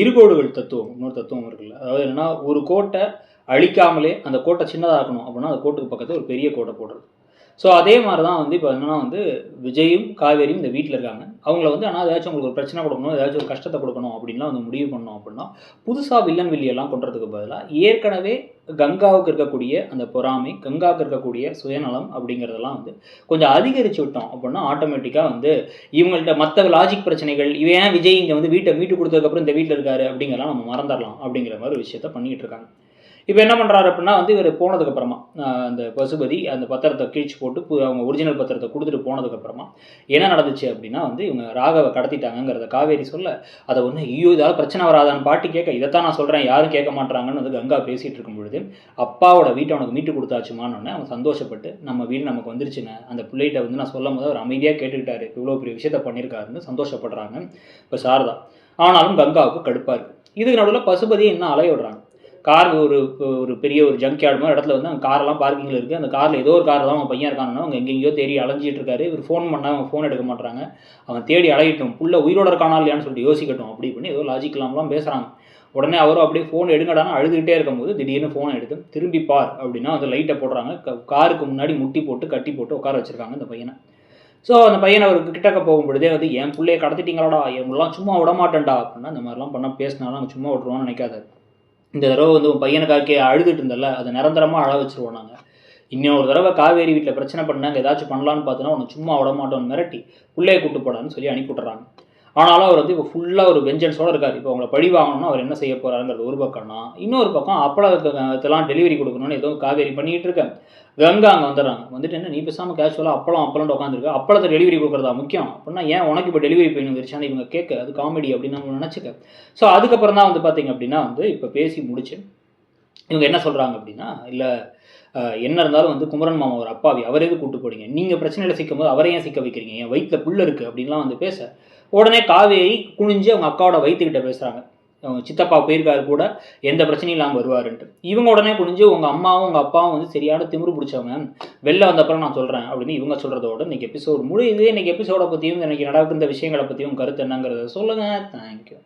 இருகோடுகள் தத்துவம் இன்னொரு தத்துவம் இருக்குல்ல. அதாவது என்னன்னா, ஒரு கோட்டை அழிக்காமலே அந்த கோட்டை சின்னதாக்கணும் அப்படின்னா அந்த கோட்டுக்கு பக்கத்தில் ஒரு பெரிய கோட்டை போடுறது. ஸோ அதே மாதிரி தான் வந்து இப்போ என்னன்னா வந்து விஜயும் காவேரியும் இந்த வீட்டில் இருக்காங்க. அவங்கள வந்து ஆனால் ஏதாச்சும் உங்களுக்கு ஒரு பிரச்சனை கொடுக்கணும், ஏதாச்சும் ஒரு கஷ்டத்தை கொடுக்கணும் அப்படின்லாம் வந்து முடிவு பண்ணோம் அப்படின்னா, புதுசாக வில்லன் வில்லியெல்லாம் கொண்டுறதுக்கு பதிலாக ஏற்கனவே கங்காவுக்கு இருக்கக்கூடிய அந்த பொறாமை, கங்காவுக்கு இருக்கக்கூடிய சுயநலம் அப்படிங்கிறதெல்லாம் வந்து கொஞ்சம் அதிகரித்து விட்டோம் அப்படின்னா ஆட்டோமேட்டிக்காக வந்து இவங்கள்ட்ட மற்ற லாஜிக் பிரச்சனைகள், இவன் ஏன் விஜய் இங்கே வந்து வீட்டை மீட்டு கொடுத்ததுக்கப்புறம் இந்த வீட்டில் இருக்காரு அப்படிங்கிறலாம் நம்ம மறந்துடலாம் அப்படிங்கிற மாதிரி ஒரு விஷயத்த பண்ணிகிட்டு இருக்காங்க. இப்போ என்ன பண்ணுறாரு அப்படின்னா வந்து இவர் போனதுக்கப்புறமா அந்த பசுபதி அந்த பத்திரத்தை கிழிச்சு போட்டு அவங்க ஒரிஜினல் பத்திரத்தை கொடுத்துட்டு போனதுக்கப்புறமா என்ன நடந்துச்சு அப்படின்னா வந்து இவங்க ராகவை கடத்திட்டாங்கிறத காவேரி சொல்ல, அதை ஒன்று ஐயோ இதால் பிரச்சனை வராதான்னு பாட்டி கேட்க, இதைத்தான் நான் சொல்கிறேன் யாரும் கேட்க மாட்டாங்கன்னு வந்து கங்கா பேசிகிட்டு இருக்கும் பொழுது அப்பாவோட வீட்டை அவனுக்கு மீட்டு கொடுத்தாச்சுமான்னு அவன் சந்தோஷப்பட்டு நம்ம வீடு நமக்கு வந்துருச்சுங்க, அந்த பிள்ளைகிட்ட வந்து நான் சொல்லும் போது அவர் அமைதியாக கேட்டுக்கிட்டாரு, இவ்வளோ பெரிய விஷயத்த பண்ணியிருக்காருன்னு சந்தோஷப்படுறாங்க இப்போ சாரதா. ஆனாலும் கங்காவுக்கு கடுப்பாக இருக்குது. இதுக்கு நடுவில் பசுபதியை இன்னும் அலைய விடுறாங்க. கார் ஒரு பெரிய ஒரு ஜங்க் யார்டு மாதிரி இடத்துல வந்து அந்த காரெல்லாம் பார்க்கிங்கில் இருக்குது. அந்த காரில் ஏதோ ஒரு கார் தான் அவன் பையன் இருக்கானுன்னா அவங்க எங்கெங்கேயோ தேடி அலைஞ்சிட்டு இருக்காரு. இவர் ஃபோன் பண்ணால் அவங்க ஃபோன் எடுக்க மாட்டாங்க. அவன் தேடி அலையிட்டும், புள்ள உயிரோட இருக்கானா இல்லையான்னு சொல்லிட்டு யோசிக்கட்டும் அப்படி பண்ணி ஏதோ லாஜிக்கலாம்லாம் பேசுகிறாங்க. உடனே அவரும் அப்படியே ஃபோன் எடுங்கடான்னு அழுதுகிட்டே இருக்கும்போது திடீர்னு ஃபோனை எடுத்து திரும்பி பார் அப்படின்னா அந்த லைட்டை போடுறாங்க. காருக்கு முன்னாடி முட்டி போட்டு கட்டி போட்டு உட்கார வச்சுருக்காங்க அந்த பையனை. ஸோ அந்த பையனை அவருக்கு கிட்டக்க போகும்பொழுதே வந்து என் பிள்ளையை கடத்திட்டீங்களாடா, இவங்களாம் சும்மா விடமாட்டேன்டா அப்படின்னா இந்த மாதிரிலாம் பண்ணால் பேசினாலும் அவங்க சும்மா விட்ருவான்னு நினைக்காது. இந்த தடவை வந்து உன் பையனுக்காக்கே அழுதுட்டு இருந்தல அதை நிரந்தரமாக அழ வச்சுருவோம் நாங்கள். இன்னொரு தடவை காவேரி வீட்டில் பிரச்சனை பண்ணாங்க ஏதாச்சும் பண்ணலான்னு பார்த்தோன்னா உன்னை சும்மா விடமாட்டோன்னு மிரட்டி பிள்ளையை கூட்டு போடான்னு சொல்லி அனுப்பிவிட்றாங்க. ஆனாலும் அவர் வந்து இப்போ ஃபுல்லாக ஒரு வெஞ்சன்ஸோடு இருக்கார். இப்போ அவங்களை பழி வாங்கணும்னா அவர் என்ன செய்ய போகிறாருங்கிறது ஒரு பக்கம்னா, இன்னொரு பக்கம் அப்பளத்தெல்லாம் டெலிவரி கொடுக்கணும்னு ஏதோ காவேரி பண்ணிகிட்டு இருக்கேன். கங்கா அங்கே வந்துடுறாங்க. வந்துட்டு என்ன நீ பேசாமல் கேஷுவலாக அப்பளம்னு உட்காந்துருக்கு, அப்பளத்தை டெலிவரி கொடுக்குறதா முக்கியம் அப்படின்னா ஏன் உனக்கு இப்போ டெலிவரி பெயின் வந்துருச்சான்னு இவங்க கேட்க, அது காமெடி அப்படின்னு நம்ம நினச்சிக்க. ஸோ அதுக்கப்புறம் தான் வந்து பார்த்திங்க அப்படின்னா வந்து இப்போ பேசி முடிச்சு இவங்க என்ன சொல்கிறாங்க அப்படின்னா, இல்லை என்ன இருந்தாலும் வந்து குமரன் மாமா ஒரு அப்பாவி, அவரே கூட்டு போடுங்க, நீங்கள் பிரச்சனையில் சிக்கும் போது அவரையும் சிக்க வைக்கிறீங்க, என் வயிற்றில் புல் இருக்குது அப்படின்லாம் வந்து பேச, உடனே காவேரி குனிஞ்சு அவங்க அக்காவோட வயிற்றுக்கிட்ட பேசுகிறாங்க. சித்தப்பா போயிருக்காரு கூட எந்த பிரச்சனையும் இல்லாமல் வருவாருன்ட்டு. இவங்க உடனே குனிஞ்சு உங்கள் அம்மாவும் உங்கள் அப்பாவும் வந்து சரியான திமிரு பிடிச்சவங்க, வெளில வந்தப்பறம் நான் சொல்கிறேன் அப்படின்னு இவங்க சொல்கிறதோட இன்றைக்கி எபிசோடு முடியுது. இன்றைக்கி எபிசோடை பற்றியும் இன்றைக்கி நடக்கிற விஷயங்களை பற்றியும் கருத்து என்னங்கிறத சொல்லுங்கள். தேங்க்யூ.